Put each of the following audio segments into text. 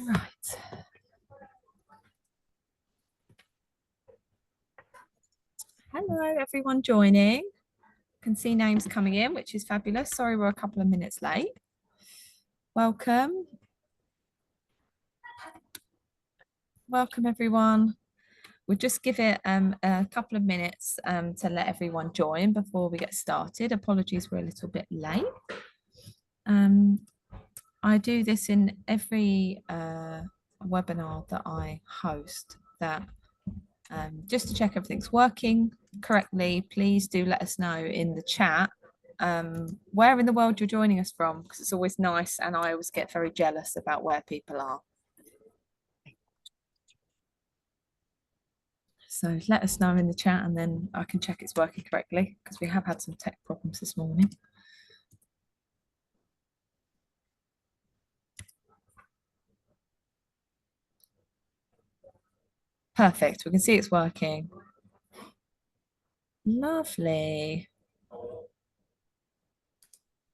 Right. Hello, everyone joining. Can see names coming in, which is fabulous. Sorry, we're a couple of minutes late. Welcome. Welcome, everyone. We'll just give it a couple of minutes to let everyone join before we get started. Apologies, we're a little bit late. I do this in every webinar that I host, that just to check everything's working correctly. Please do let us know in the chat where in the world you're joining us from, because it's always nice and I always get very jealous about where people are. So let us know in the chat and then I can check it's working correctly, because we have had some tech problems this morning. Perfect, we can see it's working. Lovely.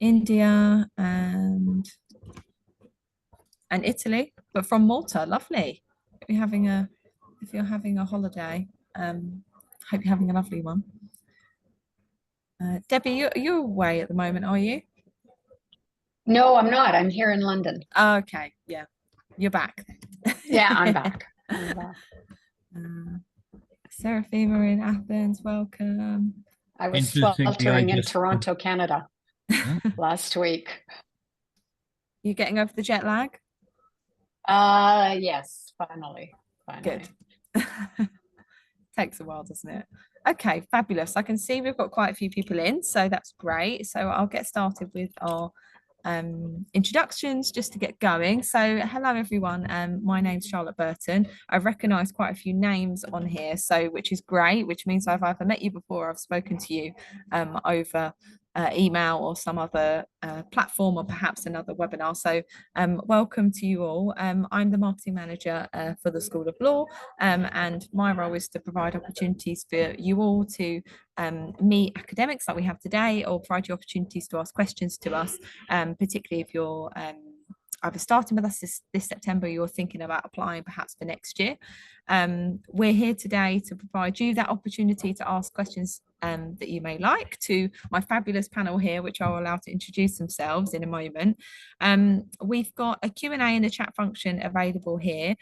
India and Italy, but from Malta. Lovely. If you're having a holiday, hope you're having a lovely one. Debbie, you're away at the moment, are you? No, I'm not. I'm here in London. Okay, yeah, you're back. Yeah, I'm back. Seraphima in Athens, welcome. I was sweltering in Toronto, Canada last week. You getting over the jet lag? Yes, finally. Good. Takes a while, doesn't it? Okay, fabulous. I can see we've got quite a few people in, so that's great. So I'll get started with our introductions just to get going. So hello everyone, my name's Charlotte Burton. I've recognized quite a few names on here, so which is great, which means I've either met you before or I've spoken to you over email or some other platform, or perhaps another webinar. So welcome to you all. I'm the marketing manager for the School of Law, and my role is to provide opportunities for you all to meet academics like we have today, or provide you opportunities to ask questions to us, particularly if you're either starting with us this September, you're thinking about applying perhaps for next year. We're here today to provide you that opportunity to ask questions that you may like to my fabulous panel here, which I'll allow to introduce themselves in a moment. We've got a Q&A in the chat function available here.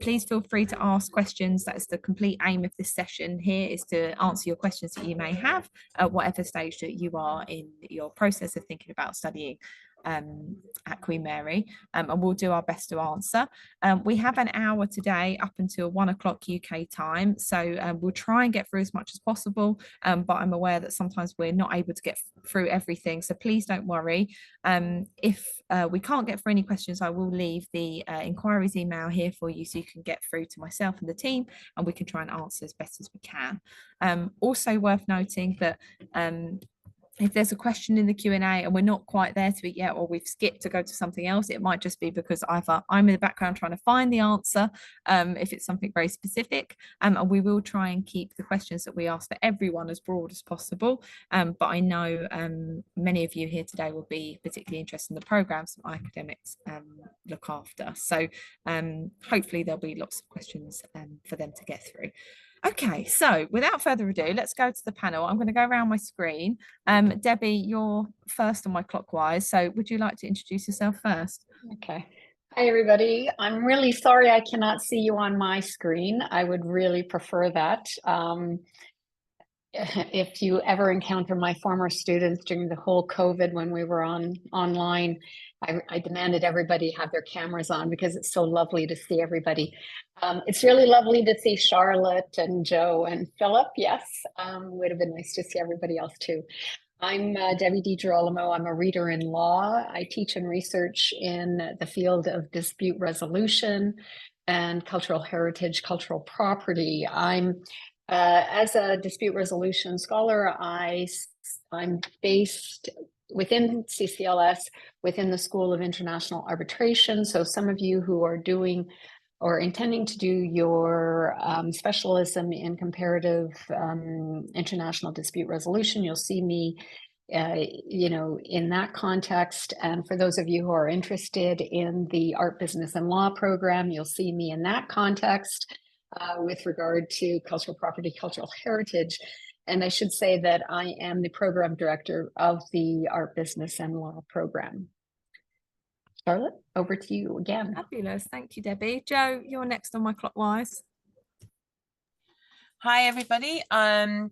Please feel free to ask questions. That's the complete aim of this session here, is to answer your questions that you may have at whatever stage that you are in your process of thinking about studying at Queen Mary, and we'll do our best to answer. We have an hour today up until 1 o'clock UK time, so we'll try and get through as much as possible, but I'm aware that sometimes we're not able to get through everything, so please don't worry. If we can't get through any questions, I will leave the inquiries email here for you, so you can get through to myself and the team, and we can try and answer as best as we can. Also worth noting that if there's a question in the Q&A and we're not quite there to it yet, or we've skipped to go to something else, it might just be because either I'm in the background trying to find the answer, if it's something very specific, and we will try and keep the questions that we ask for everyone as broad as possible. But I know many of you here today will be particularly interested in the programs that academics look after. So hopefully there'll be lots of questions for them to get through. Okay, so without further ado, let's go to the panel. I'm going to go around my screen. Debbie, you're first on my clockwise, so would you like to introduce yourself first? Okay. Hi, everybody. I'm really sorry I cannot see you on my screen. I would really prefer that. If you ever encounter my former students during the whole COVID when we were online, I demanded everybody have their cameras on because it's so lovely to see everybody. It's really lovely to see Charlotte and Joe and Philip. Yes, would have been nice to see everybody else too. I'm Debbie D. Girolamo. I'm a reader in law. I teach and research in the field of dispute resolution and cultural heritage, cultural property. As a dispute resolution scholar, I'm based within CCLS, within the School of International Arbitration. So some of you who are doing or intending to do your specialism in comparative international dispute resolution, you'll see me in that context. And for those of you who are interested in the art, business, and law program, you'll see me in that context with regard to cultural property, cultural heritage. And I should say that I am the program director of the art, business, and law program. Charlotte, over to you again. Fabulous. Thank you, Debbie. Joe, you're next on my clockwise. Hi, everybody. I'm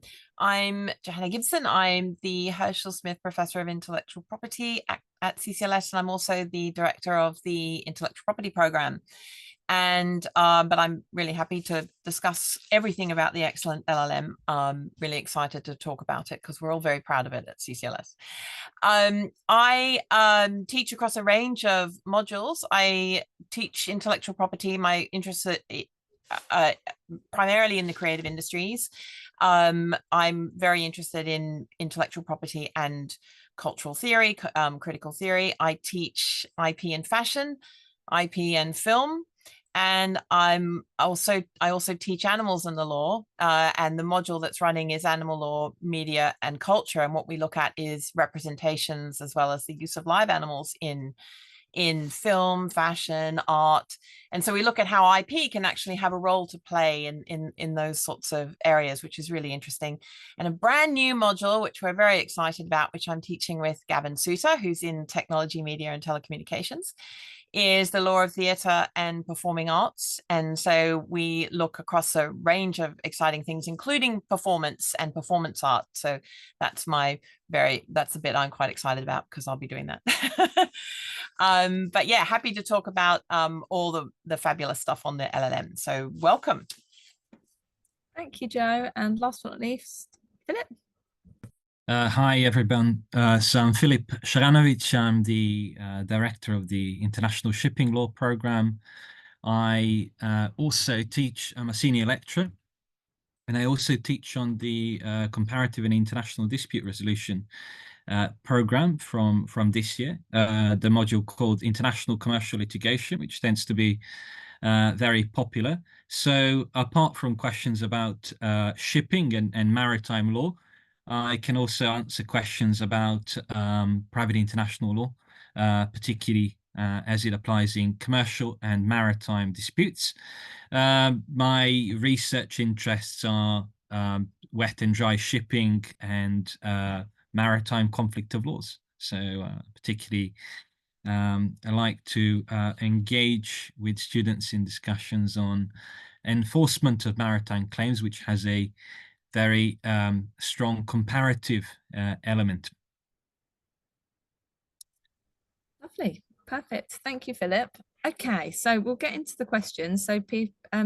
Johanna Gibson. I'm the Herschel Smith Professor of Intellectual Property at CCLS, and I'm also the Director of the Intellectual Property Program. And but I'm really happy to discuss everything about the excellent LLM. Really excited to talk about it because we're all very proud of it at CCLS. I teach across a range of modules. I teach intellectual property. My interest primarily in the creative industries. I'm very interested in intellectual property and cultural theory, critical theory. I teach IP and fashion, IP and film, and I also teach animals in the law. And the module that's running is animal law, media, and culture. And what we look at is representations as well as the use of live animals in film, fashion, art. And so we look at how IP can actually have a role to play in those sorts of areas, which is really interesting. And a brand new module, which we're very excited about, which I'm teaching with Gavin Souter, who's in technology, media, and telecommunications, is the law of theatre and performing arts. And so we look across a range of exciting things, including performance and performance art. So that's that's a bit I'm quite excited about because I'll be doing that. But yeah, happy to talk about all the fabulous stuff on the LLM. So welcome. Thank you, Joe. And last but not least, Filip. Hi, everyone. So I'm Filip Saranovic. I'm the director of the International Shipping Law Program. I also teach, I'm a senior lecturer, and I also teach on the Comparative and International Dispute Resolution program from this year, the module called International Commercial Litigation, which tends to be very popular. So apart from questions about shipping and maritime law, I can also answer questions about private international law, particularly as it applies in commercial and maritime disputes. My research interests are wet and dry shipping and maritime conflict of laws. So particularly, I like to engage with students in discussions on enforcement of maritime claims, which has a very strong comparative element. Lovely. Perfect. Thank you, Filip. Okay, so we'll get into the questions. So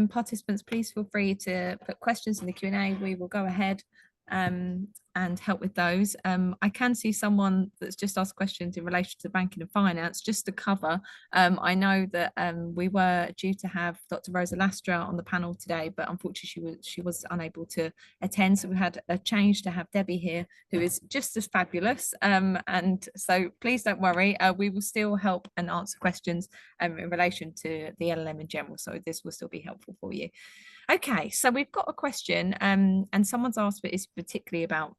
participants, please feel free to put questions in the Q&A. We will go ahead and help with those. I can see someone that's just asked questions in relation to banking and finance. Just to cover, I know that we were due to have Dr. Rosa Lastra on the panel today, but unfortunately she was unable to attend. So we had a change to have Debbie here, who is just as fabulous. And so please don't worry, we will still help and answer questions in relation to the LLM in general. So this will still be helpful for you. Okay, so we've got a question and someone's asked, but it's particularly about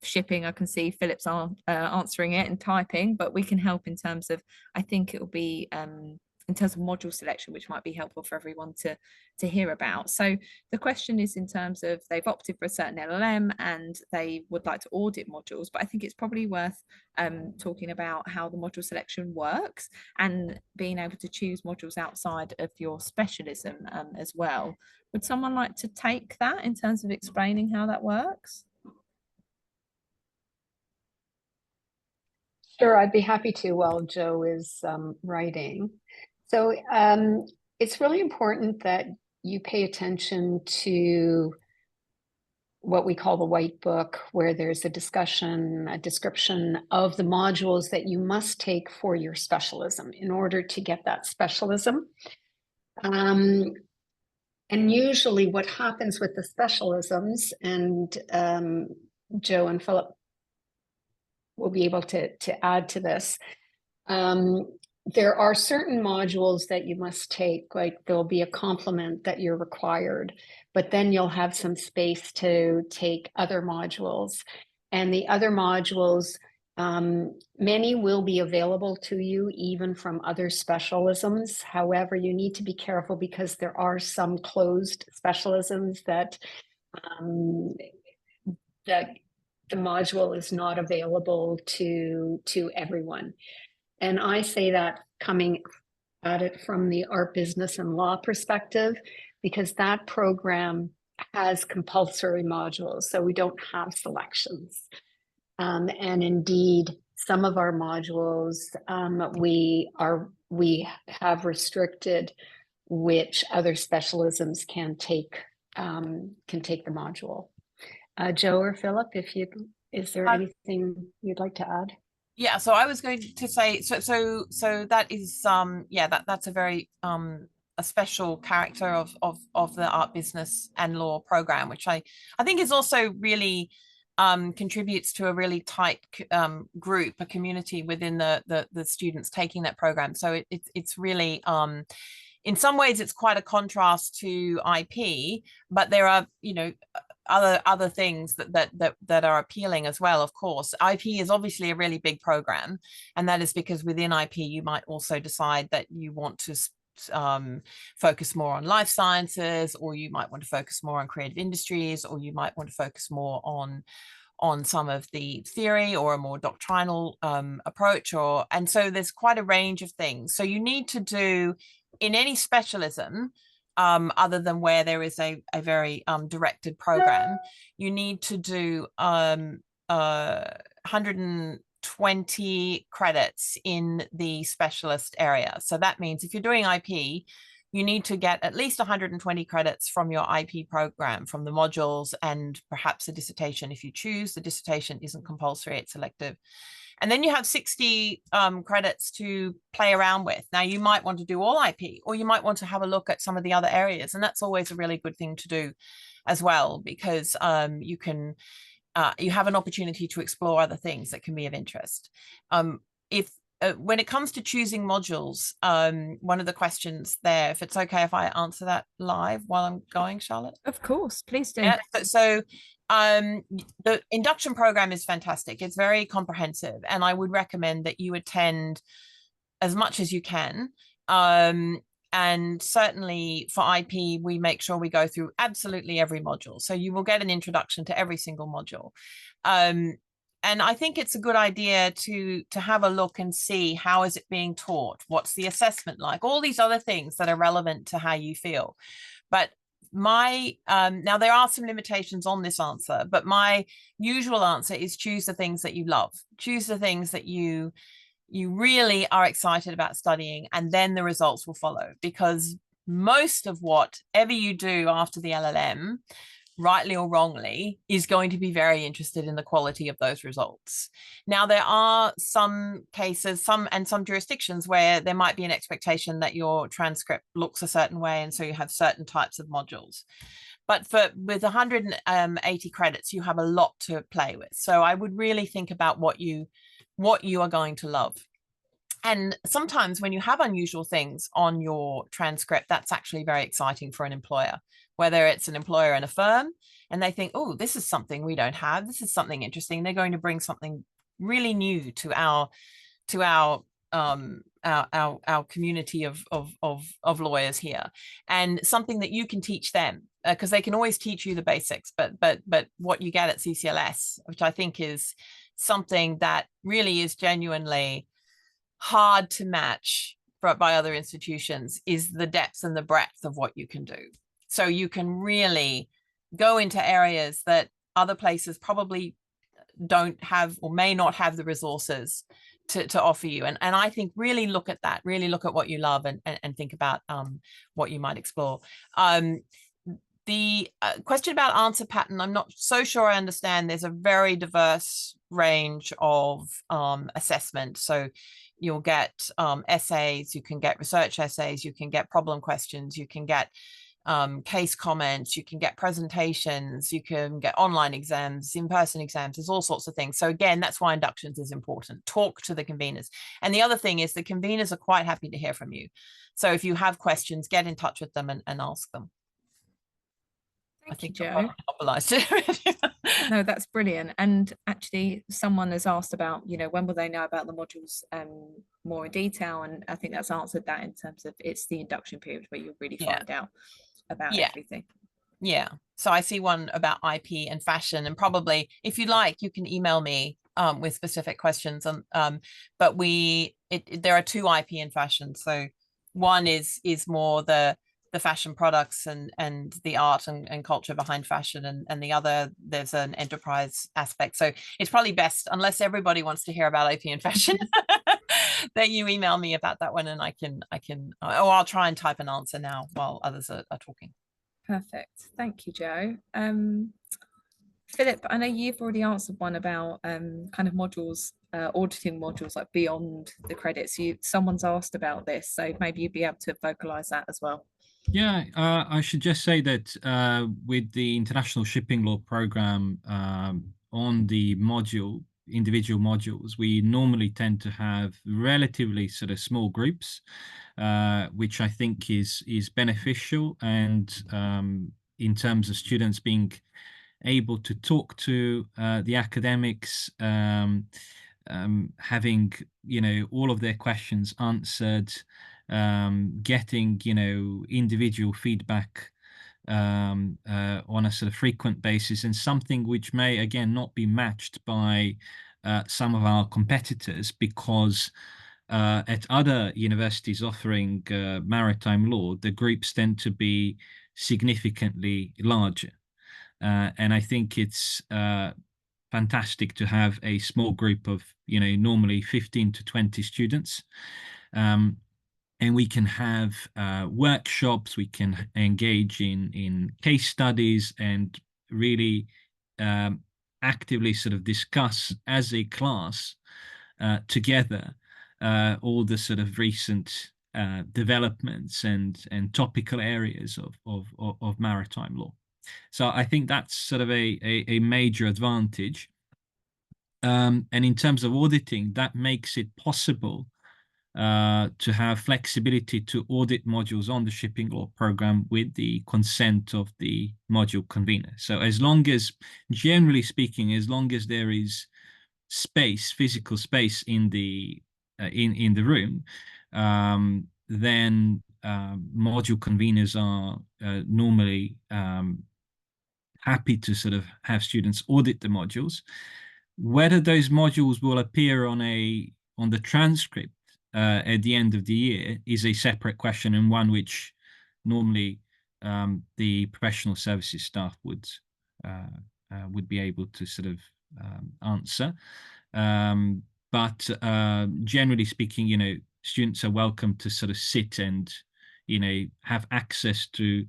shipping. I can see Filip's answering it and typing, but we can help in terms of, I think it will be in terms of module selection, which might be helpful for everyone to hear about. So the question is in terms of they've opted for a certain LLM and they would like to audit modules, but I think it's probably worth talking about how the module selection works and being able to choose modules outside of your specialism as well. Would someone like to take that in terms of explaining how that works? Sure, I'd be happy to while Joe is writing. So it's really important that you pay attention to what we call the white book, where there's a discussion, a description of the modules that you must take for your specialism in order to get that specialism. And usually what happens with the specialisms, and Joe and Filip will be able to add to this, there are certain modules that you must take, like there'll be a complement that you're required, but then you'll have some space to take other modules. And the other modules, many will be available to you even from other specialisms. However, you need to be careful because there are some closed specialisms that that the module is not available to everyone. And I say that coming at it from the art, business, and law perspective, because that program has compulsory modules, so we don't have selections. And indeed, some of our modules, we have restricted which other specialisms can take the module. Joe or Philip, is there anything you'd like to add? Yeah, so I was going to say, so that is that's a very a special character of the art, business, and law program, which I think is also really contributes to a really tight group, a community within the students taking that program. So it's really in some ways it's quite a contrast to IP, but there are, you know, other things that are appealing as well. Of course, IP is obviously a really big program, and that is because within IP you might also decide that you want to focus more on life sciences, or you might want to focus more on creative industries, or you might want to focus more on some of the theory or a more doctrinal approach, and so there's quite a range of things. So you need to do in any specialism, other than where there is a very directed program, you need to do 120 credits in the specialist area. So that means if you're doing IP, you need to get at least 120 credits from your IP program, from the modules, and perhaps a dissertation if you choose. The dissertation isn't compulsory, it's elective. And then you have 60 credits to play around with. Now, you might want to do all IP, or you might want to have a look at some of the other areas. And that's always a really good thing to do as well, because you have an opportunity to explore other things that can be of interest. When it comes to choosing modules, one of the questions there, if it's okay if I answer that live while I'm going, Charlotte? Of course, please do. Yeah, so the induction program is fantastic. It's very comprehensive, and I would recommend that you attend as much as you can. And certainly for IP, we make sure we go through absolutely every module. So you will get an introduction to every single module. And I think it's a good idea to have a look and see how is it being taught, what's the assessment like, all these other things that are relevant to how you feel. But now there are some limitations on this answer, but my usual answer is choose the things that you love, choose the things that you really are excited about studying, and then the results will follow, because most of whatever you do after the LLM, rightly or wrongly, is going to be very interested in the quality of those results. Now, there are some cases, some jurisdictions where there might be an expectation that your transcript looks a certain way, and so you have certain types of modules. But with 180 credits, you have a lot to play with. So I would really think about what you are going to love. And sometimes when you have unusual things on your transcript, that's actually very exciting for an employer, whether it's an employer in a firm and they think, oh, this is something we don't have. This is something interesting. They're going to bring something really new to our community of lawyers here, and something that you can teach them, because they can always teach you the basics, but what you get at CCLS, which I think is something that really is genuinely hard to match by other institutions, is the depth and the breadth of what you can do. So you can really go into areas that other places probably don't have or may not have the resources to offer you. And I think really look at that, really look at what you love, and think about what you might explore. The question about answer pattern, I'm not so sure I understand. There's a very diverse range of assessment. So you'll get essays, you can get research essays, you can get problem questions, you can get case comments, you can get presentations, you can get online exams, in-person exams, there's all sorts of things. So again, that's why inductions is important. Talk to the conveners. And the other thing is the conveners are quite happy to hear from you. So if you have questions, get in touch with them and ask them. Thank you, I've Joe. monopolized it. No, that's brilliant. And actually, someone has asked about, when will they know about the modules more in detail? And I think that's answered that in terms of it's the induction period where you'll really find out about everything. Yeah. So I see one about IP and fashion, and probably if you like, you can email me with specific questions on but there are two IP and fashion. So one is more the fashion products and the art and culture behind fashion, and the other, there's an enterprise aspect. So it's probably best, unless everybody wants to hear about IP and fashion, that you email me about that one, and I can I'll try and type an answer now while others are talking. Perfect. Thank you, Joe. Philip, I know you've already answered one about kind of modules, auditing modules like beyond the credits. Someone's asked about this, so maybe you'd be able to vocalize that as well. Yeah, I should just say that with the International Shipping Law program on the individual modules, we normally tend to have relatively sort of small groups, which I think is beneficial, and in terms of students being able to talk to the academics, having all of their questions answered, getting individual feedback on a sort of frequent basis, and something which may again not be matched by some of our competitors, because at other universities offering maritime law, the groups tend to be significantly larger. And I think it's fantastic to have a small group of, normally 15 to 20 students. And we can have workshops, we can engage in case studies, and really actively sort of discuss as a class together all the sort of recent developments and topical areas of maritime law. So I think that's sort of a major advantage. And in terms of auditing, that makes it possible to have flexibility to audit modules on the shipping law program with the consent of the module convener. So generally speaking, as long as there is space, physical space in the room, then module conveners are normally happy to sort of have students audit the modules. Whether those modules will appear on the transcript at the end of the year is a separate question, and one which normally the professional services staff would be able to sort of answer. But generally speaking, students are welcome to sort of sit and have access to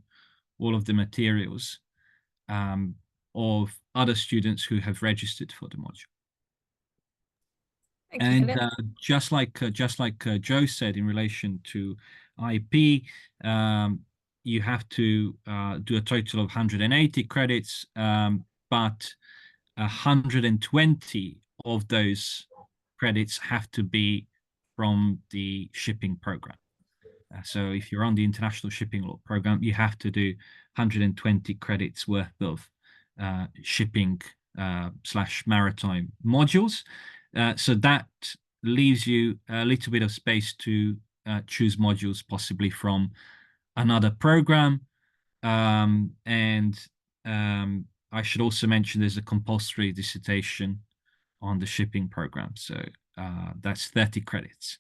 all of the materials of other students who have registered for the module. Thank you, just like Joe said in relation to IP, you have to do a total of 180 credits, but 120 of those credits have to be from the shipping program. So if you're on the International Shipping Law program, you have to do 120 credits worth of shipping / maritime modules. So that leaves you a little bit of space to choose modules possibly from another program. And I should also mention there's a compulsory dissertation on the shipping program. So that's 30 credits.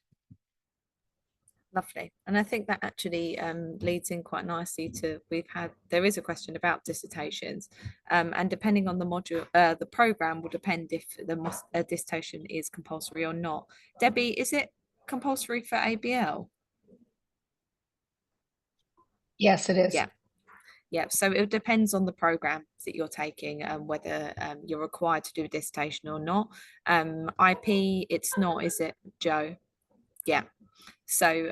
Lovely. And I think that actually leads in quite nicely to there is a question about dissertations, and depending on the module, the program will depend if the dissertation is compulsory or not. Debbie, is it compulsory for ABL? Yes, it is. Yeah, so it depends on the program that you're taking and whether you're required to do a dissertation or not. IP, it's not, is it, Joe? Yeah. So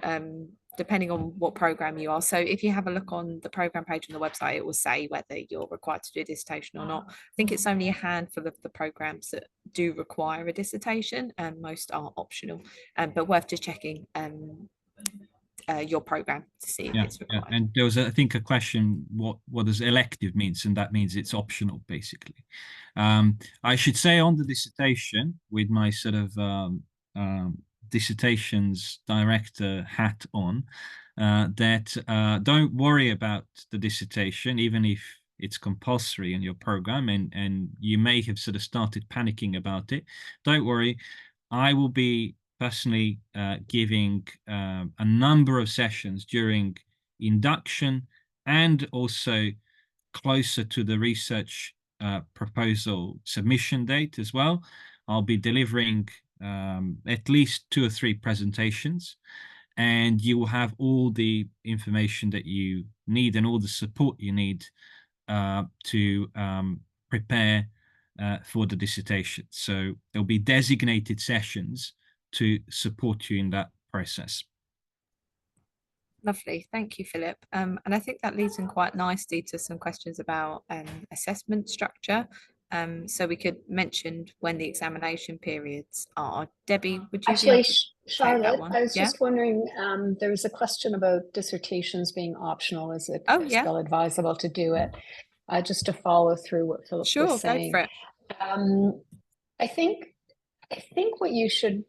depending on what program you are. So if you have a look on the program page on the website, it will say whether you're required to do a dissertation or not. I think it's only a handful of the programs that do require a dissertation, and most are optional, but worth just checking your program to see if it's required. And there was, I think, a question, what does elective means? And that means it's optional, basically. I should say on the dissertation, with my sort of dissertations director hat on, that don't worry about the dissertation, even if it's compulsory in your program, and you may have sort of started panicking about it. Don't worry, I will be personally giving a number of sessions during induction and also closer to the research proposal submission date as well. I'll be delivering at least 2 or 3 presentations, and you will have all the information that you need and all the support you need to prepare for the dissertation. So there'll be designated sessions to support you in that process. Lovely, thank you, Filip. And I think that leads in quite nicely to some questions about assessment structure. So we could mention when the examination periods are. Debbie, would you Actually, Charlotte, I was just wondering, there was a question about dissertations being optional. Is it still advisable to do it? Just to follow through what Filip was saying. Go for it. I think what you should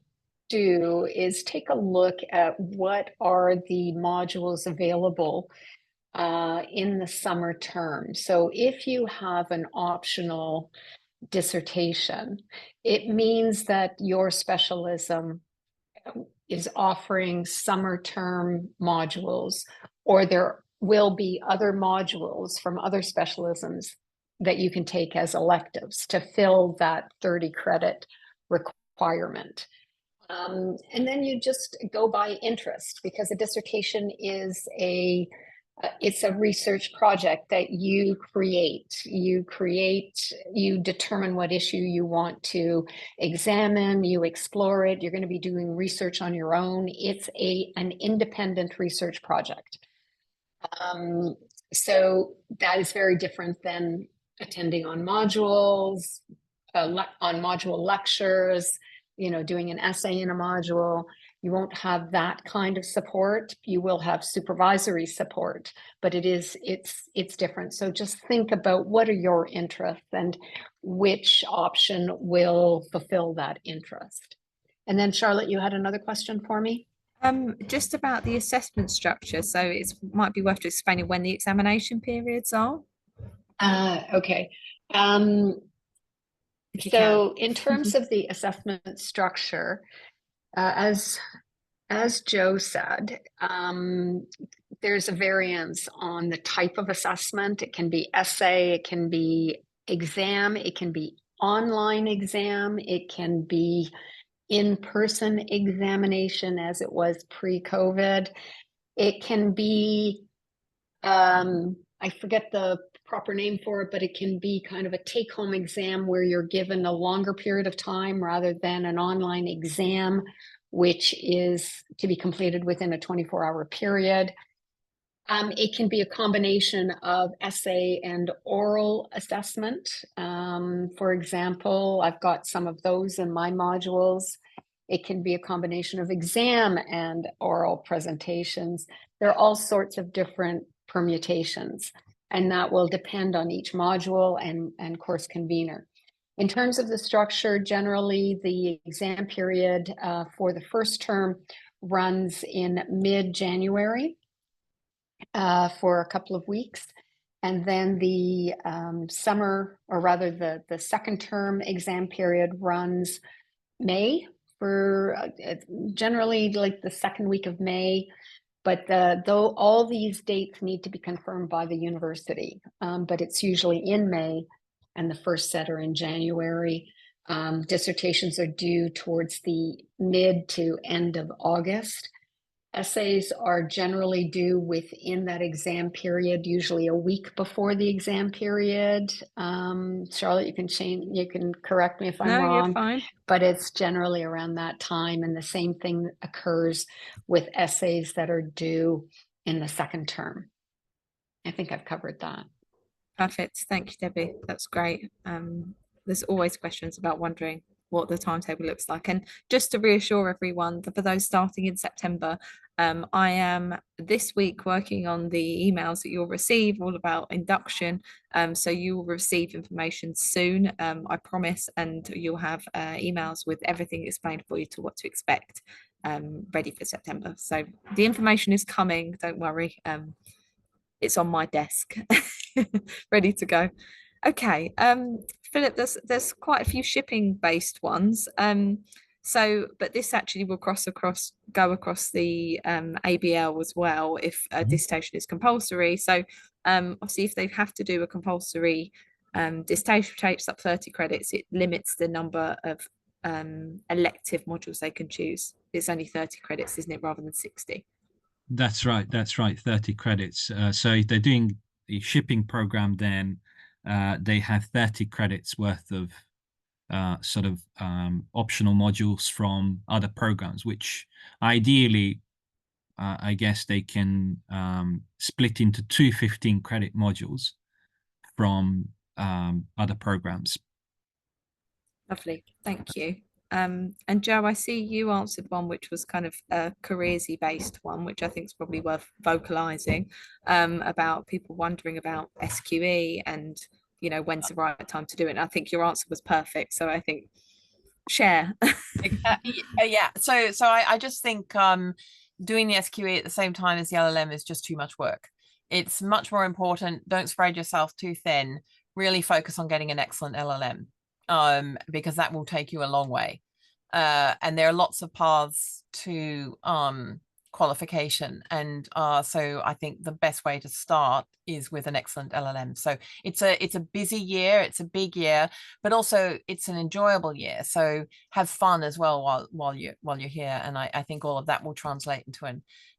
do is take a look at what are the modules available in the summer term. So if you have an optional dissertation, it means that your specialism is offering summer term modules, or there will be other modules from other specialisms that you can take as electives to fill that 30 credit requirement. And then you just go by interest, because a dissertation is it's a research project that you create. You determine what issue you want to examine, you explore it, you're going to be doing research on your own. It's an independent research project. So that is very different than attending on modules, on module lectures, doing an essay in a module. You won't have that kind of support. You will have supervisory support, but it's different. So just think about what are your interests and which option will fulfill that interest. And then Charlotte, you had another question for me? Just about the assessment structure. So it might be worth explaining when the examination periods are. Okay. So in terms of the assessment structure, as Joe said, there's a variance on the type of assessment. It can be essay, it can be exam, it can be online exam, it can be in-person examination as it was pre-COVID. It can be, I forget the proper name for it, but it can be kind of a take-home exam where you're given a longer period of time rather than an online exam, which is to be completed within a 24-hour period. It can be a combination of essay and oral assessment. For example, I've got some of those in my modules. It can be a combination of exam and oral presentations. There are all sorts of different permutations, and that will depend on each module and course convener. In terms of the structure, generally the exam period for the first term runs in mid-January for a couple of weeks. And then the summer, or rather the second term exam period runs May, for generally like the second week of May. But though all these dates need to be confirmed by the university, but it's usually in May, and the first set are in January. Dissertations are due towards the mid to end of August. Essays are generally due within that exam period, usually a week before the exam period. Charlotte, you can correct me if I'm wrong. You're fine. But it's generally around that time, and the same thing occurs with essays that are due in the second term. I think I've covered that. Perfect. Thank you, Debbie. That's great. There's always questions about wondering what the timetable looks like. And just to reassure everyone that for those starting in September, I am this week working on the emails that you'll receive all about induction. So you will receive information soon, I promise, and you'll have emails with everything explained for you to what to expect, ready for September. So the information is coming, don't worry. It's on my desk, ready to go. Okay, Philip, there's quite a few shipping based ones. So, but this actually will go across the ABL as well if dissertation is compulsory. So, obviously, if they have to do a compulsory dissertation, takes up 30 credits, it limits the number of elective modules they can choose. It's only 30 credits, isn't it, rather than 60? That's right. 30 credits. So if they're doing the shipping program, then they have 30 credits worth of sort of optional modules from other programs, which ideally, I guess they can split into two 15-credit modules from other programs. Lovely, thank you. And Joe, I see you answered one which was kind of a careersy based one, which I think is probably worth vocalizing, about people wondering about SQE and, you know, when's the right time to do it. And I think your answer was perfect. So I think share. Yeah. So I just think doing the SQE at the same time as the LLM is just too much work. It's much more important. Don't spread yourself too thin. Really focus on getting an excellent LLM, because that will take you a long way. And there are lots of paths to qualification. And so I think the best way to start is with an excellent LLM. So it's a busy year, it's a big year, but also it's an enjoyable year. So have fun as well while you're here. And I think all of that will translate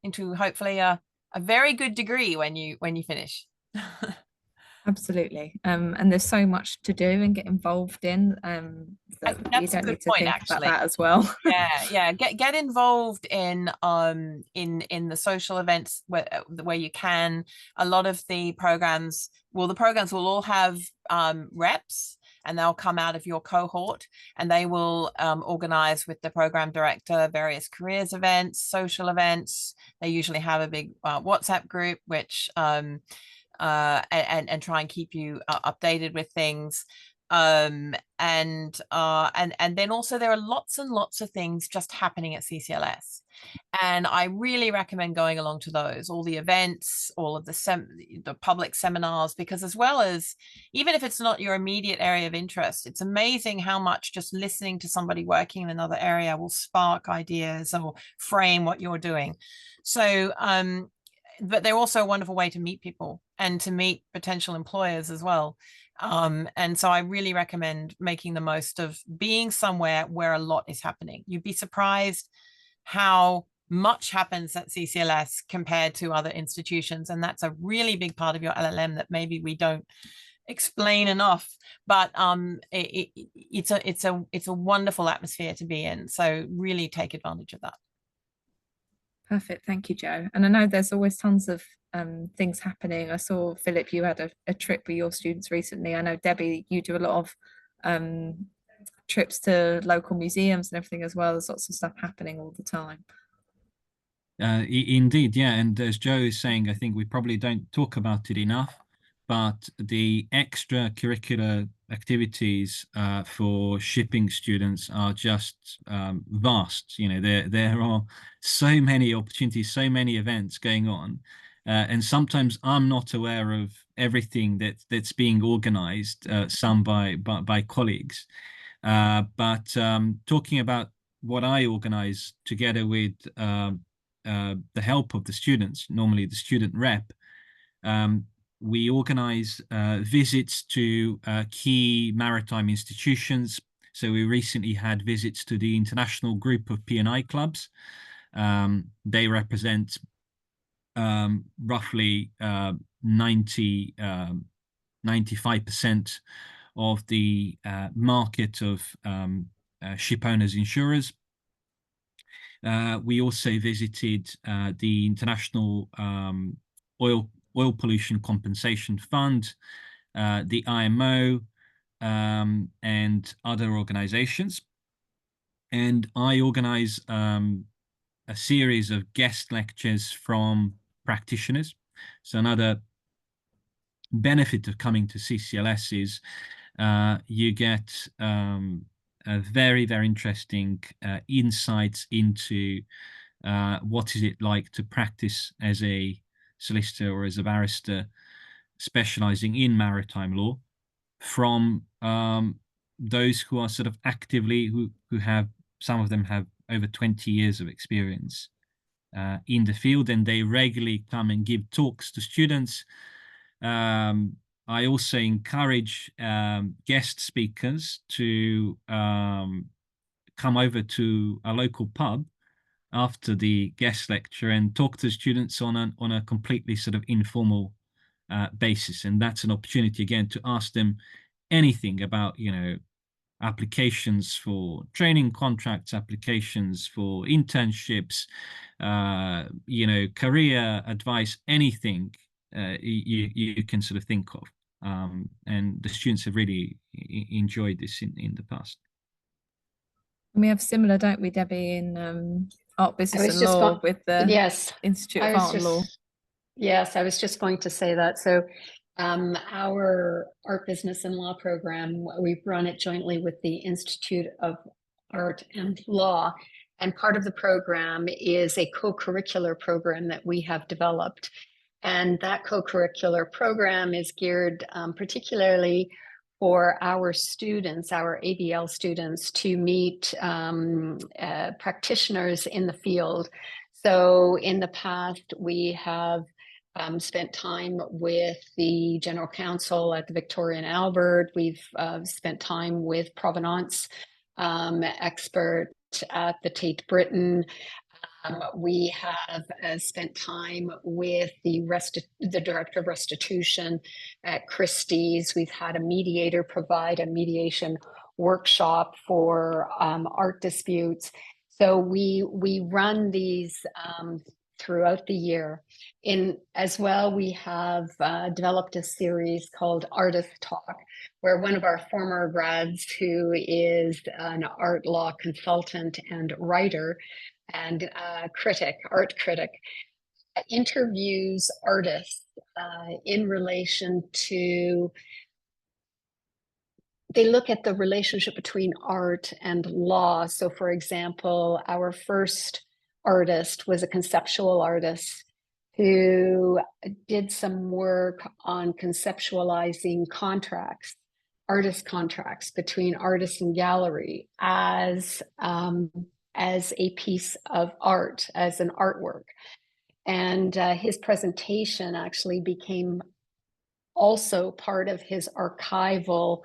into hopefully a very good degree when you finish. Absolutely. And there's so much to do and get involved in, that you That's a don't good need to point, think actually. about that as well. Yeah. Get involved in the social events where you can. A lot of the programs will all have reps, and they'll come out of your cohort, and they will organize with the program director various careers events, social events. They usually have a big WhatsApp group, which and try and keep you updated with things. And then also there are lots and lots of things just happening at CCLS, and I really recommend going along to those, all the events, all of the public seminars, because as well as, even if it's not your immediate area of interest, it's amazing how much just listening to somebody working in another area will spark ideas or frame what you're doing. So but they're also a wonderful way to meet people and to meet potential employers as well. And so I really recommend making the most of being somewhere where a lot is happening. You'd be surprised how much happens at CCLS compared to other institutions. And that's a really big part of your LLM that maybe we don't explain enough, but it's a wonderful atmosphere to be in. So really take advantage of that. Perfect. Thank you, Joe. And I know there's always tons of things happening. I saw, Philip, you had a trip with your students recently. I know, Debbie, you do a lot of trips to local museums and everything as well. There's lots of stuff happening all the time. Indeed, yeah. And as Joe is saying, I think we probably don't talk about it enough, but the extracurricular activities for shipping students are just vast. You know, there are so many opportunities, so many events going on, and sometimes I'm not aware of everything that's being organized, some by colleagues. But talking about what I organize together with the help of the students, normally the student rep, we organize visits to key maritime institutions. So we recently had visits to the International Group of P&I Clubs. They represent roughly 95% of the market of ship owners insurers. We also visited the International Oil Pollution Compensation Fund, the IMO, and other organizations. and I organize a series of guest lectures from practitioners. So another benefit of coming to CCLS is you get a very, very interesting insights into what is it like to practice as a solicitor or as a barrister specializing in maritime law from those who are sort of actively, who have, some of them have over 20 years of experience in the field, and they regularly come and give talks to students. I also encourage guest speakers to come over to a local pub after the guest lecture and talk to students on a completely sort of informal basis. And that's an opportunity again to ask them anything about, you know, applications for training contracts, applications for internships, you know, career advice, anything you can sort of think of. And the students have really enjoyed this in the past. We have similar, don't we, Debbie, in art, business and law with the yes, Institute of Art and Law. Yes, I was just going to say that. So our art, business and law program, we've run it jointly with the Institute of Art and Law. And part of the program is a co-curricular program that we have developed. And that co-curricular program is geared particularly for our students, our ABL students, to meet practitioners in the field. So in the past, we have spent time with the general counsel at the Victoria and Albert. We've spent time with provenance expert at the Tate Britain. We have spent time with the director of restitution at Christie's. We've had a mediator provide a mediation workshop for art disputes. So we run these throughout the year. As well, we have developed a series called Artist Talk, where one of our former grads, who is an art law consultant and writer and art critic, interviews artists in relation to, they look at the relationship between art and law. So for example, our first artist was a conceptual artist who did some work on conceptualizing contracts, artist contracts between artist and gallery as a piece of art, as an artwork. And his presentation actually became also part of his archival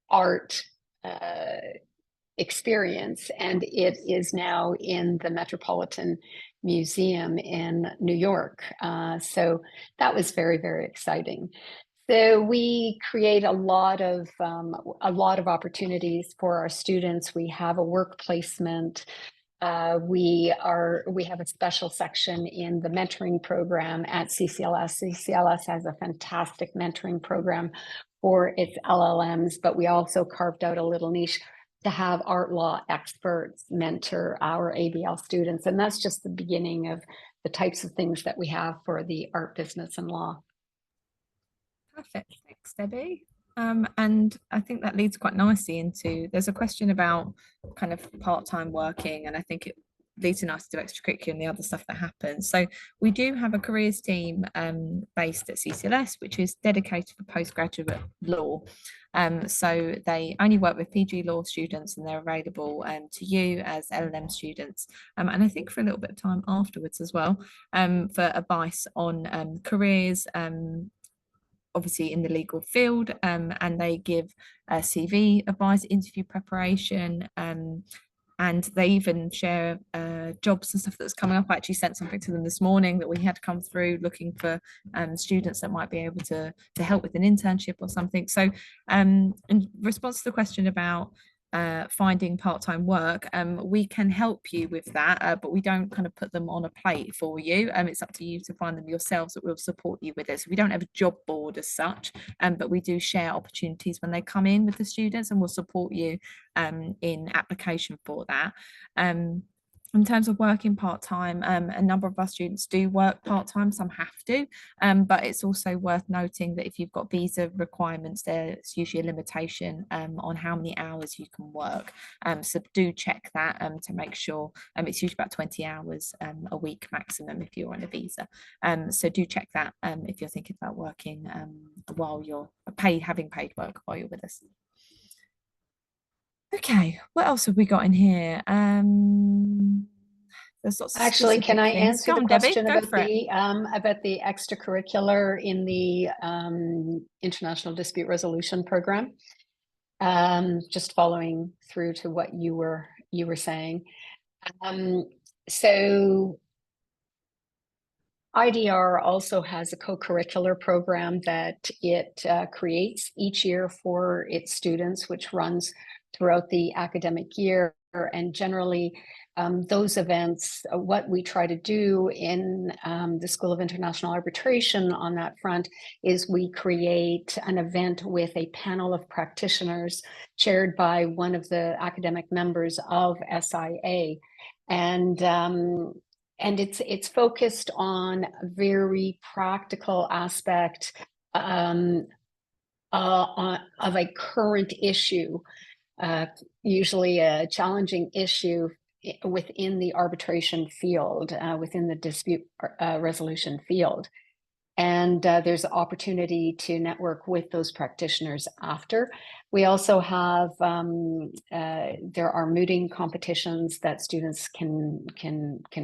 art experience, and it is now in the Metropolitan Museum in New York. So that was very, very exciting. So we create a lot of opportunities for our students. We have a work placement. We have a special section in the mentoring program at CCLS. CCLS has a fantastic mentoring program for its LLMs, but we also carved out a little niche to have art law experts mentor our ABL students. And that's just the beginning of the types of things that we have for the art, business, and law. Perfect. Thanks, Debbie. And I think that leads quite nicely into, there's a question about kind of part-time working, and I think it leads in us to extracurricular and the other stuff that happens. So we do have a careers team based at CCLS, which is dedicated for postgraduate law. So they only work with PG law students, and they're available to you as LLM students, and I think for a little bit of time afterwards as well, for advice on careers, obviously in the legal field, and they give CV advice, interview preparation, and they even share jobs and stuff that's coming up. I actually sent something to them this morning that we had come through, looking for students that might be able to help with an internship or something. So in response to the question about finding part-time work, we can help you with that, but we don't kind of put them on a plate for you. It's up to you to find them yourselves, that we'll support you with it. So we don't have a job board as such, but we do share opportunities when they come in with the students, and we'll support you in application for that. In terms of working part-time, a number of our students do work part-time, some have to, but it's also worth noting that if you've got visa requirements, there's usually a limitation on how many hours you can work. So do check that to make sure. It's usually about 20 hours a week maximum if you're on a visa. So do check that if you're thinking about working while you're having paid work while you're with us. Okay, what else have we got in here? There's lots of Actually, can I things. answer Go the on, Debbie, question go about for it. the extracurricular in the International Dispute Resolution Program? Just following through to what you were saying. So IDR also has a co-curricular program that it creates each year for its students, which runs throughout the academic year. And generally, those events, what we try to do in the School of International Arbitration on that front is we create an event with a panel of practitioners chaired by one of the academic members of SIA. And it's focused on a very practical aspect of a current issue, usually a challenging issue within the arbitration field, within the dispute resolution field. And there's opportunity to network with those practitioners after. We also have, there are mooting competitions that students can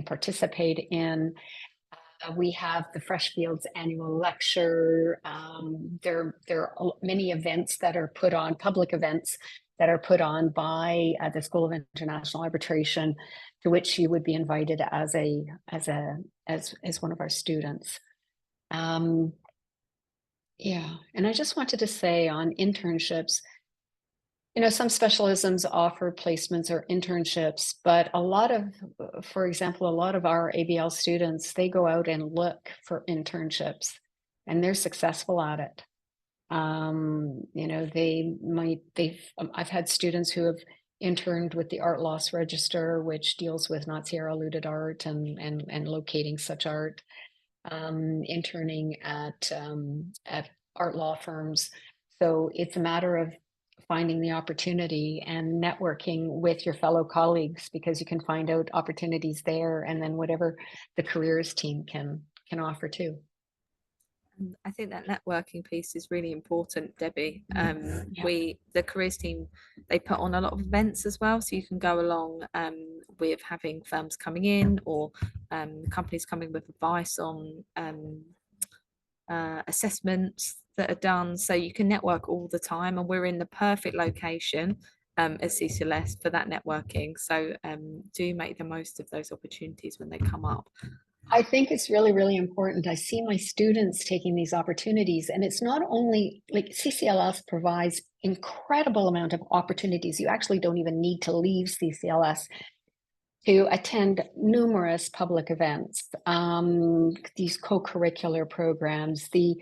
participate in. We have the Freshfields annual lecture. There are many events that are put on, public events that are put on by the School of International Arbitration, to which you would be invited as one of our students. Yeah, and I just wanted to say on internships, you know, some specialisms offer placements or internships, but a lot of, for example, a lot of our ABL students, they go out and look for internships and they're successful at it. You know, I've had students who have interned with the Art Loss Register, which deals with Nazi-era-looted art and locating such art. Interning at art law firms. So it's a matter of finding the opportunity and networking with your fellow colleagues, because you can find out opportunities there, and then whatever the careers team can offer too. I think that networking piece is really important, Debbie. The careers team, they put on a lot of events as well, so you can go along with having firms coming in, or companies coming with advice on assessments that are done, so you can network all the time, and we're in the perfect location at CCLS for that networking. So do make the most of those opportunities when they come up. I think it's really, really important. I see my students taking these opportunities, and it's not only like CCLS provides incredible amount of opportunities. You actually don't even need to leave CCLS to attend numerous public events, these co-curricular programs, the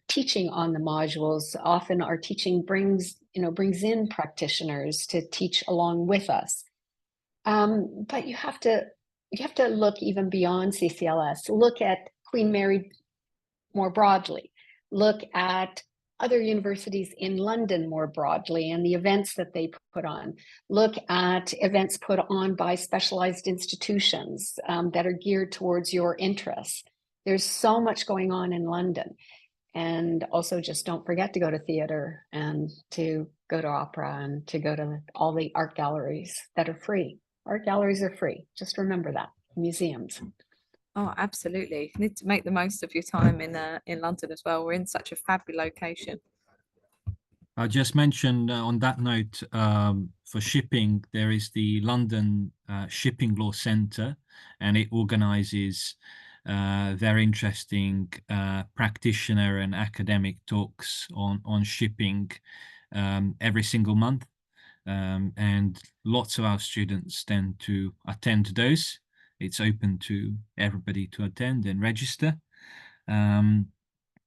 teaching on the modules. Often our teaching brings in practitioners to teach along with us. But you have to look even beyond CCLS. Look at Queen Mary more broadly. Look at other universities in London more broadly and the events that they put on. Look at events put on by specialized institutions that are geared towards your interests. There's so much going on in London. And also, just don't forget to go to theater and to go to opera and to go to all the art galleries that are free. Art galleries are free. Just remember that. Museums. Oh, absolutely. You need to make the most of your time in London as well. We're in such a fabulous location. I just mentioned on that note, for shipping, there is the London Shipping Law Centre, and it organises very interesting practitioner and academic talks on shipping every single month. And lots of our students tend to attend those. It's open to everybody to attend and register. And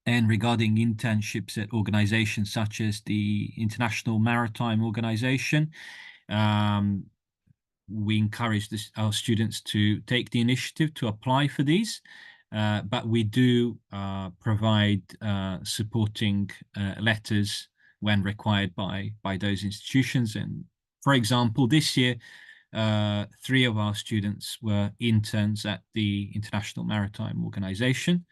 regarding internships at organizations such as the International Maritime Organization, we encourage our students to take the initiative to apply for these. But we do provide supporting letters when required by those institutions. And for example, this year, 3 of our students were interns at the International Maritime Organization,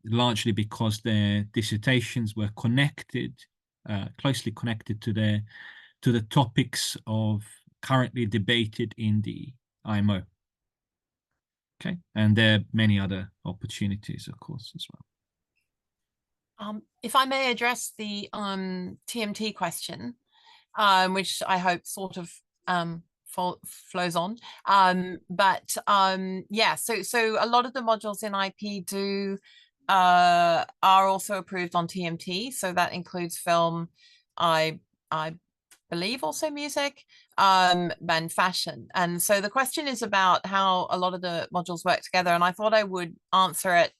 largely because their dissertations were connected, closely connected to the topics of currently debated in the IMO. Okay, and there are many other opportunities, of course, as well. If I may address the TMT question, which I hope sort of flows on. Yeah, so a lot of the modules in IP are also approved on TMT. So that includes film, I believe also music, and fashion. And so the question is about how a lot of the modules work together. And I thought I would answer it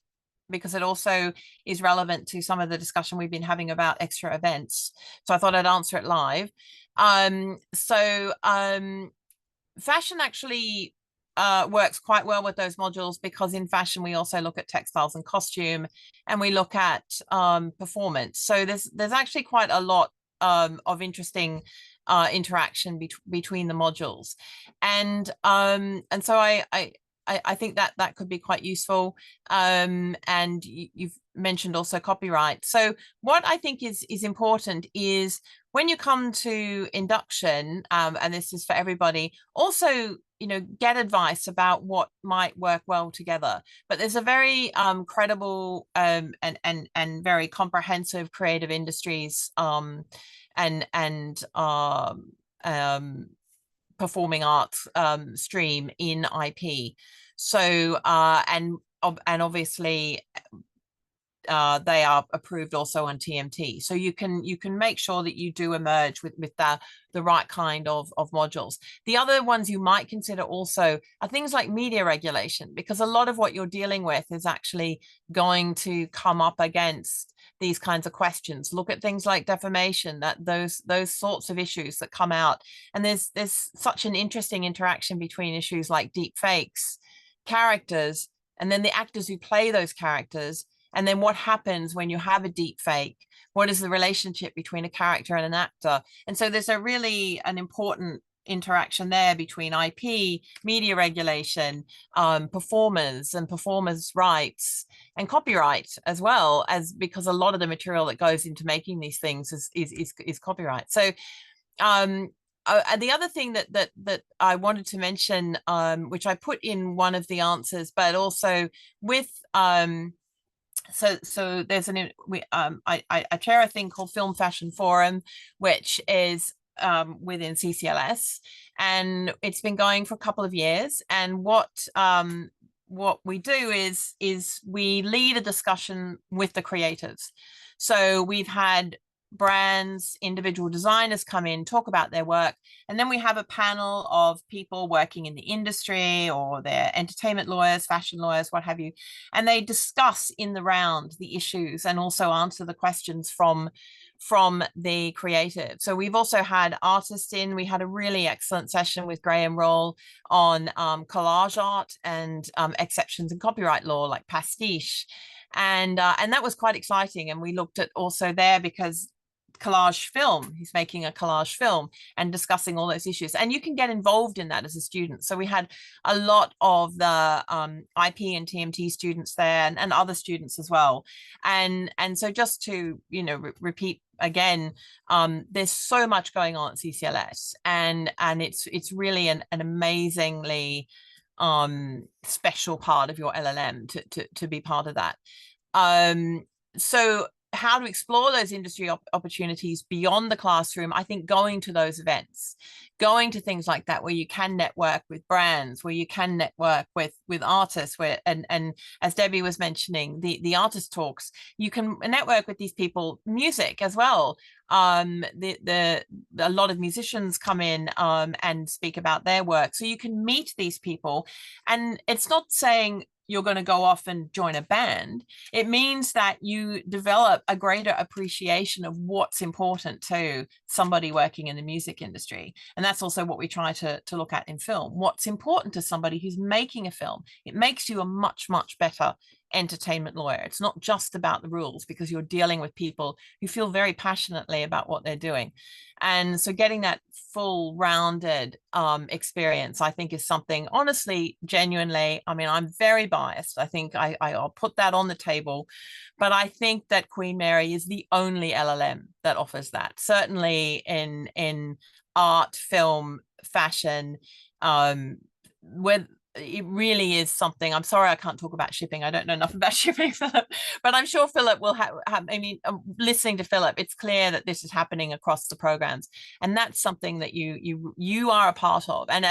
because it also is relevant to some of the discussion we've been having about extra events. So I thought I'd answer it live. Fashion actually works quite well with those modules, because in fashion we also look at textiles and costume, and we look at performance. So there's actually quite a lot of interesting interaction between the modules, and so I think that could be quite useful. And you've mentioned also copyright. So what I think is important is when you come to induction, and this is for everybody, also, get advice about what might work well together. But there's a very credible and very comprehensive creative industries and performing arts stream in IP. So and obviously they are approved also on TMT. So you can make sure that you do emerge with the right kind of modules. The other ones you might consider also are things like media regulation, because a lot of what you're dealing with is actually going to come up against these kinds of questions. Look at things like defamation, that those sorts of issues that come out. And there's such an interesting interaction between issues like deep fakes, characters, and then the actors who play those characters. And then what happens when you have a deep fake? What is the relationship between a character and an actor? And so there's an important interaction there between IP, media regulation, performers and performers' rights, and copyright as well, as because a lot of the material that goes into making these things is copyright. So the other thing that I wanted to mention, which I put in one of the answers, but also with so there's I chair a thing called Film Fashion Forum, which is within CCLS, and it's been going for a couple of years. And what we do is we lead a discussion with the creatives. So we've had brands, individual designers come in, talk about their work, and then we have a panel of people working in the industry, or they're entertainment lawyers, fashion lawyers, what have you, and they discuss in the round the issues and also answer the questions from the creative. So we've also had artists in. We had a really excellent session with Graham Roll on collage art and exceptions in copyright law, like pastiche. And that was quite exciting. And we looked at also there, because collage film, he's making a collage film, and discussing all those issues, and you can get involved in that as a student. So we had a lot of the IP and TMT students there, and other students as well. And so just to repeat again, there's so much going on at CCLS, and it's really an amazingly special part of your LLM to be part of that. So how to explore those industry opportunities beyond the classroom, I think going to those events, going to things like that where you can network with brands, where you can network with artists, where and as Debbie was mentioning, the artist talks, you can network with these people. Music as well. A lot of musicians come in and speak about their work, so you can meet these people. And it's not saying you're going to go off and join a band. It means that you develop a greater appreciation of what's important to somebody working in the music industry. And that's also what we try to look at in film. What's important to somebody who's making a film. It makes you a much, much better entertainment lawyer. It's not just about the rules, because you're dealing with people who feel very passionately about what they're doing. And so getting that full rounded experience, I think, is something, honestly, genuinely, I mean, I'm very biased. I think I'll put that on the table, but I think that Queen Mary is the only LLM that offers that, certainly in art, film, fashion, where it really is something. I'm sorry I can't talk about shipping. I don't know enough about shipping, Philip, but I'm sure Philip will have I mean, listening to Philip, it's clear that this is happening across the programs, and that's something that you are a part of. And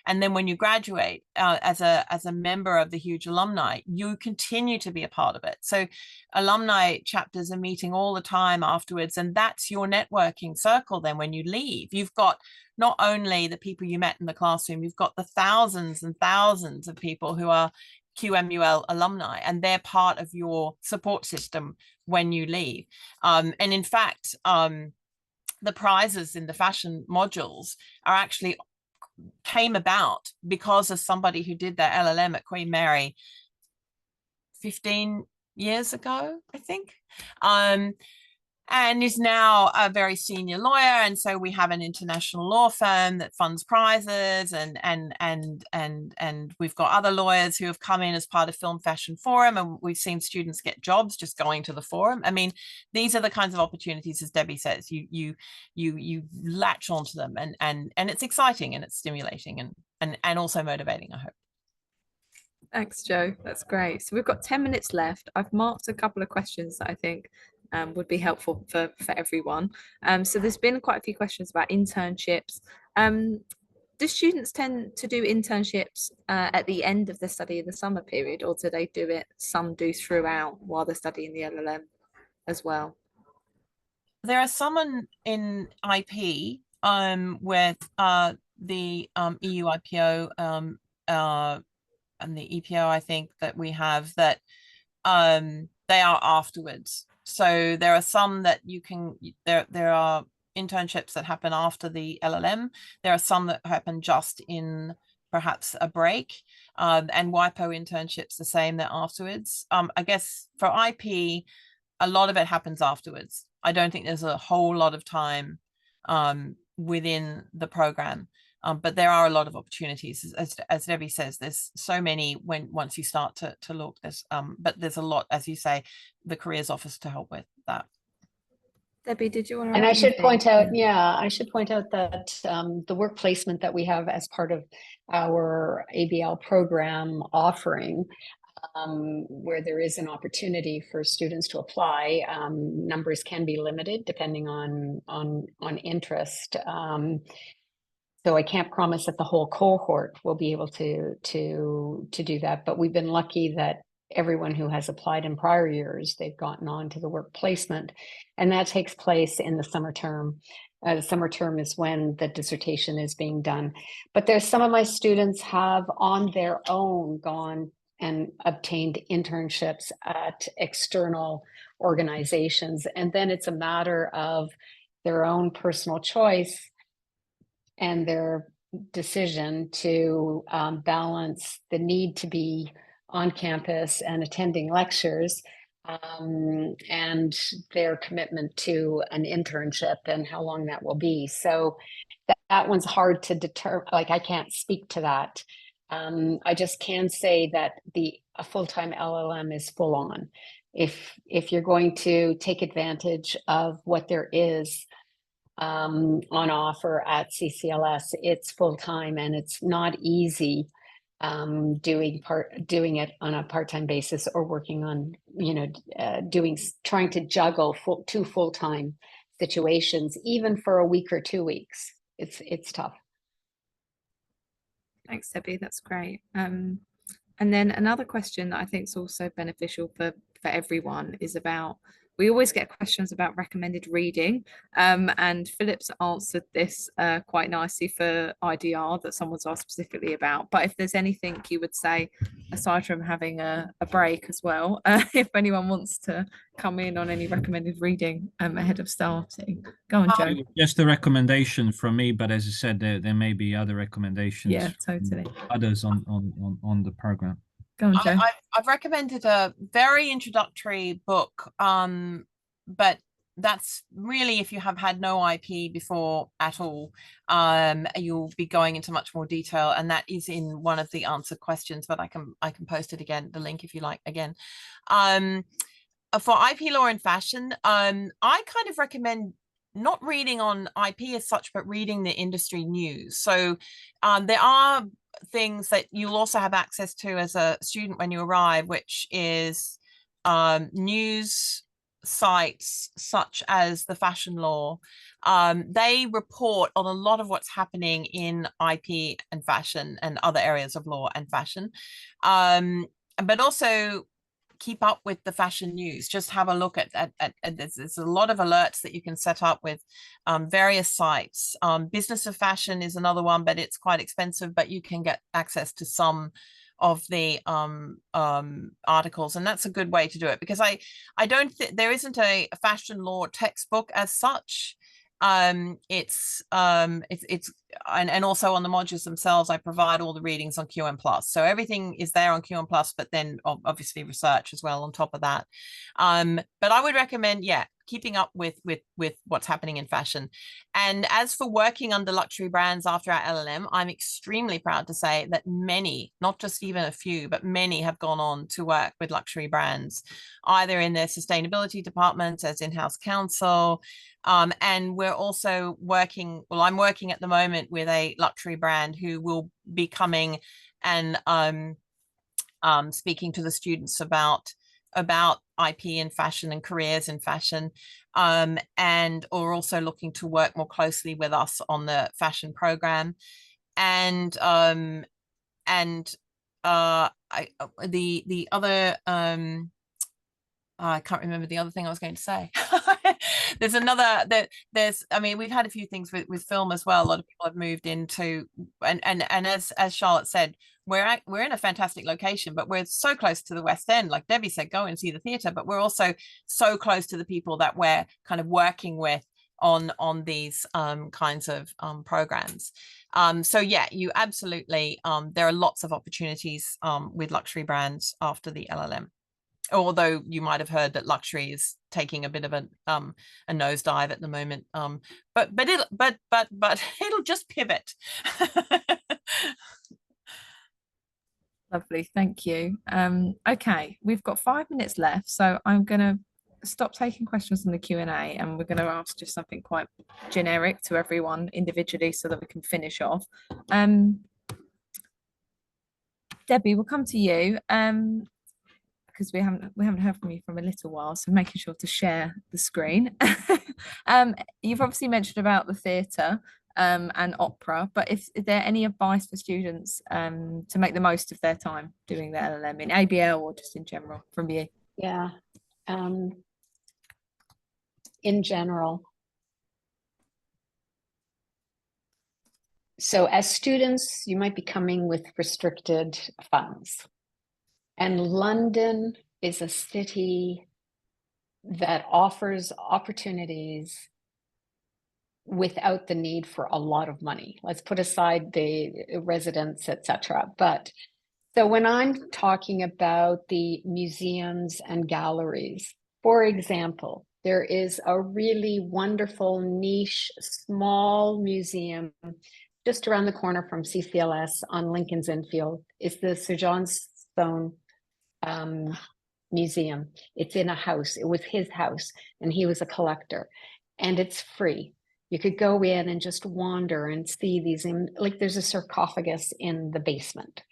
and then when you graduate as a member of the huge alumni, you continue to be a part of it. So alumni chapters are meeting all the time afterwards, and that's your networking circle. Then when you leave, you've got not only the people you met in the classroom, you've got the thousands and thousands of people who are QMUL alumni, and they're part of your support system when you leave. And in fact, the prizes in the fashion modules are actually came about because of somebody who did their LLM at Queen Mary 15 years ago, I think. And is now a very senior lawyer. And so we have an international law firm that funds prizes, and we've got other lawyers who have come in as part of Film Fashion Forum, and we've seen students get jobs just going to the forum. I mean, these are the kinds of opportunities, as Debbie says, you latch onto them, and it's exciting, and it's stimulating, and also motivating, I hope. Thanks, Jo. That's great. So we've got 10 minutes left. I've marked a couple of questions that I think would be helpful for everyone. So there's been quite a few questions about internships. Do students tend to do internships at the end of the study in the summer period, or do they do it, some do throughout while they're studying the LLM as well? There are some in IP with the EU IPO and the EPO, I think, that we have, that they are afterwards. So there are some that you can, there are internships that happen after the LLM. There are some that happen just in perhaps a break, and WIPO internships the same, they're afterwards. I guess for IP, a lot of it happens afterwards. I don't think there's a whole lot of time within the program. But there are a lot of opportunities, as Debbie says. There's so many once you start to look. But there's a lot, as you say, the careers office to help with that. Debbie, did you want to? And I should point out, that the work placement that we have as part of our ABL program offering, where there is an opportunity for students to apply, numbers can be limited depending on interest. So I can't promise that the whole cohort will be able to do that, but we've been lucky that everyone who has applied in prior years, they've gotten on to the work placement, and that takes place in the summer term. The summer term is when the dissertation is being done. But there's some of my students have on their own gone and obtained internships at external organizations, and then it's a matter of their own personal choice and their decision to balance the need to be on campus and attending lectures, and their commitment to an internship and how long that will be. So that one's hard to deter. Like, I can't speak to that. I just can say that a full-time LLM is full on. If you're going to take advantage of what there is on offer at CCLS, it's full-time, and it's not easy doing it on a part-time basis, or working on, trying to juggle two full-time situations, even for a week or 2 weeks. it's tough. Thanks, Debbie. That's great. And then another question that I think is also beneficial for everyone is about, we always get questions about recommended reading, and Philip's answered this quite nicely for IDR that someone's asked specifically about. But if there's anything you would say, aside from having a break as well, if anyone wants to come in on any recommended reading ahead of starting, go on, Joe. Just a recommendation from me, but as I said, there may be other recommendations. Yeah, totally. Others on the program. Go on, Joe. I've recommended a very introductory book, but that's really if you have had no IP before at all, you'll be going into much more detail, and that is in one of the answered questions, but I can post it again, the link, if you like, again. For IP law and fashion, I kind of recommend not reading on IP as such, but reading the industry news. So there are things that you'll also have access to as a student when you arrive, which is news sites such as the Fashion Law. They report on a lot of what's happening in IP and fashion and other areas of law and fashion, but also keep up with the fashion news. Just have a look at there's a lot of alerts that you can set up with various sites. Business of Fashion is another one, but it's quite expensive, but you can get access to some of the articles, and that's a good way to do it, because I don't think there isn't a fashion law textbook as such. It's and also on the modules themselves, I provide all the readings on QM Plus, so everything is there on QM Plus, but then obviously research as well on top of that. But I would recommend, yeah, keeping up with what's happening in fashion. And as for working under luxury brands after our LLM, I'm extremely proud to say that many, not just even a few, but many have gone on to work with luxury brands, either in their sustainability departments as in-house counsel. And we're also working, well, I'm working at the moment with a luxury brand who will be coming and speaking to the students about IP in fashion and careers in fashion, and are also looking to work more closely with us on the fashion program. And the other I can't remember the other thing I was going to say. There's another there's I mean, we've had a few things with film as well. A lot of people have moved into, and as Charlotte said, we're in a fantastic location, but we're so close to the West End. Like Debbie said, go and see the theatre, but we're also so close to the people that we're kind of working with on these kinds of programs. So yeah, you absolutely, there are lots of opportunities with luxury brands after the LLM. Although you might have heard that luxury is taking a bit of a nosedive at the moment, but it'll just pivot. Lovely, thank you. Okay, we've got 5 minutes left, so I'm gonna stop taking questions in the Q&A, and we're going to ask just something quite generic to everyone individually so that we can finish off. Debbie, we'll come to you. Because we haven't heard from you from a little while, so making sure to share the screen. You've obviously mentioned about the theatre and opera, but is there any advice for students to make the most of their time doing their LLM in ABL or just in general from you? Yeah, in general. So as students, you might be coming with restricted funds. And London is a city that offers opportunities without the need for a lot of money. Let's put aside the residents, etc. But so when I'm talking about the museums and galleries, for example, there is a really wonderful niche, small museum just around the corner from CCLS on Lincoln's Inn Field. It's the Sir John Soane museum. It's in a house. It was his house, and he was a collector, and it's free. You could go in and just wander and see these, like there's a sarcophagus in the basement,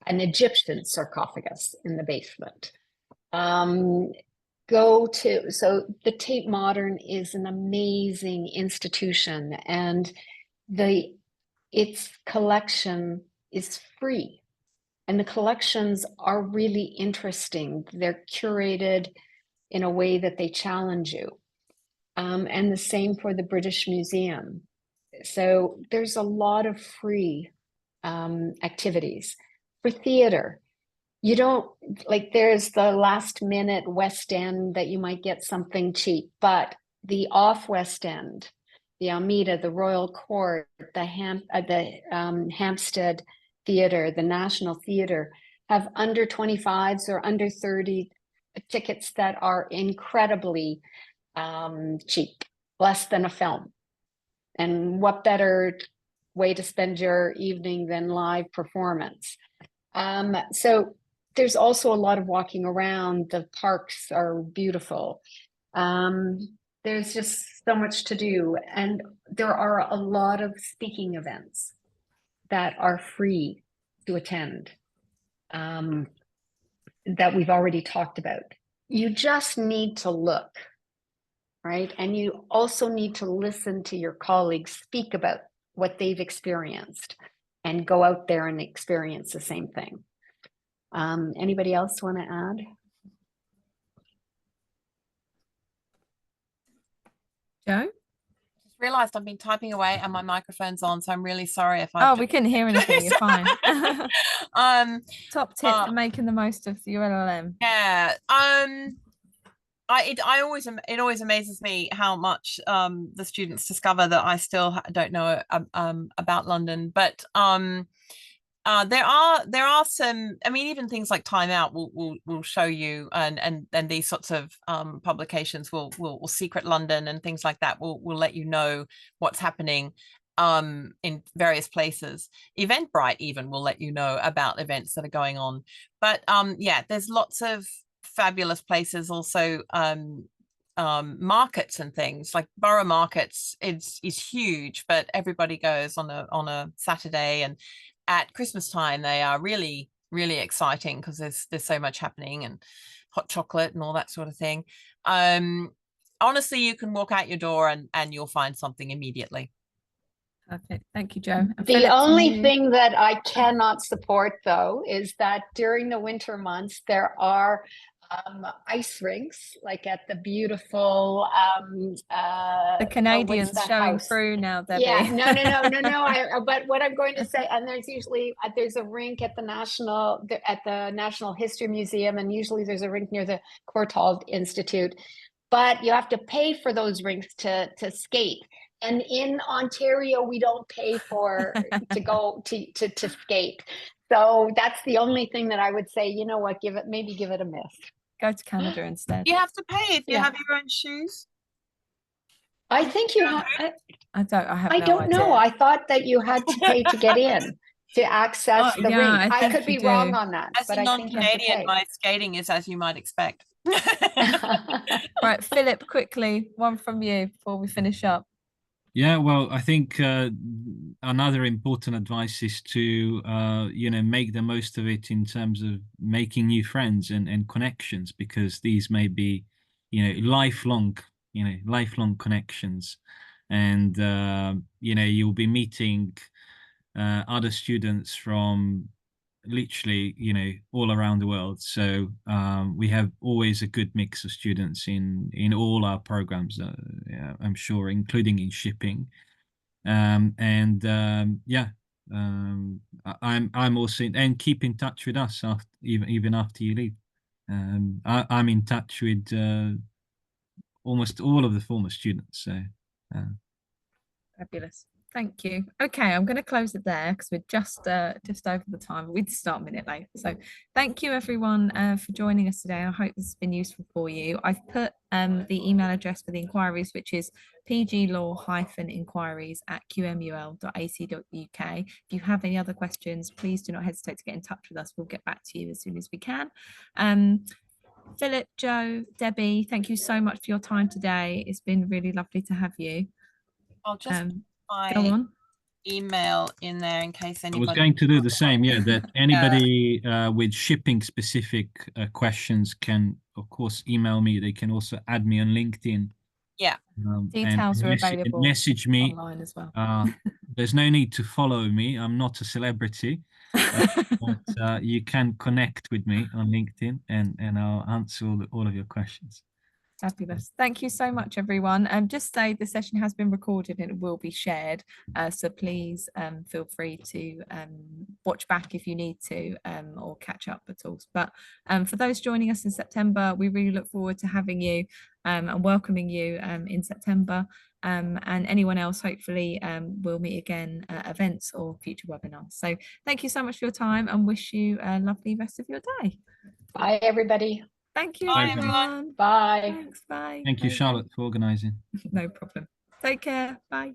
an Egyptian sarcophagus in the basement. So the Tate Modern is an amazing institution, and its collection is free. And the collections are really interesting. They're curated in a way that they challenge you. And the same for the British Museum. So there's a lot of free activities. For theater, you don't, like, there's the last minute West End that you might get something cheap, but the off West End, the Almeida, the Royal Court, the Hampstead Theatre, the National Theatre, have under 25s or under 30 tickets that are incredibly cheap, less than a film. And what better way to spend your evening than live performance? So there's also a lot of walking around. The parks are beautiful. There's just so much to do. And there are a lot of speaking events that are free to attend, that we've already talked about. You just need to look, right? And you also need to listen to your colleagues speak about what they've experienced and go out there and experience the same thing. Anybody else want to add? Joe? Just realized I've been typing away and my microphone's on, so I'm really sorry if I. Oh, we couldn't hear anything. You're fine. Top tips for making the most of your LLM. Yeah. It always amazes me how much the students discover that I still don't know about London, but there are some, I mean, even things like Time Out will show you, and these sorts of publications will Secret London and things like that will let you know what's happening in various places. Eventbrite even will let you know about events that are going on. But yeah, there's lots of fabulous places also. Markets and things like borough markets is huge, but everybody goes on a Saturday, and at Christmas time they are really exciting because there's so much happening, and hot chocolate and all that sort of thing. Honestly, you can walk out your door and you'll find something immediately. Perfect. Thank you, Joe. And the Philip, only thing that I cannot support, though, is that during the winter months there are ice rinks, like at the beautiful the Canadians showing through now, Debbie. Yeah, no. But what I'm going to say, and there's a rink at the National History Museum, and usually there's a rink near the Courtauld Institute, but you have to pay for those rinks to skate. And in Ontario, we don't pay to go to skate. So that's the only thing that I would say, you know what, maybe give it a miss. Go to Canada instead. You have to pay if you have your own shoes. I think you have. I don't know. I thought that you had to pay to get in to access the rink. I could be wrong on that. As a non-Canadian, my skating is as you might expect. Right, Philip, quickly, one from you before we finish up. Yeah, well, I think another important advice is to, make the most of it in terms of making new friends and connections, because these may be, lifelong connections. And, you'll be meeting other students from literally, all around the world. So we have always a good mix of students in all our programs, I'm sure, including in shipping. I'm also and keep in touch with us even after you leave. I'm in touch with almost all of the former students. So fabulous. Thank you. Okay, I'm going to close it there because we're just over the time. We'd start a minute late. So thank you everyone for joining us today. I hope this has been useful for you. I've put the email address for the inquiries, which is pglaw-inquiries@qmul.ac.uk. If you have any other questions, please do not hesitate to get in touch with us. We'll get back to you as soon as we can. Philip, Joe, Debbie, thank you so much for your time today. It's been really lovely to have you. I'll just go on. Email in there in case anybody. I was going to do the same. Yeah, that anybody with shipping specific questions can, of course, email me. They can also add me on LinkedIn. Yeah. Details are available message me online as well. There's no need to follow me. I'm not a celebrity, but you can connect with me on LinkedIn, and I'll answer all of your questions. Fabulous. Thank you so much, everyone. Just say the session has been recorded and it will be shared. So please feel free to watch back if you need to, or catch up at all. But for those joining us in September, we really look forward to having you and welcoming you in September. And anyone else, hopefully we'll meet again at events or future webinars. So thank you so much for your time and wish you a lovely rest of your day. Bye, everybody. Thank you, Bye, everyone. Bye. Thanks. Bye. Thank you, Bye. Charlotte, for organising. No problem. Take care. Bye.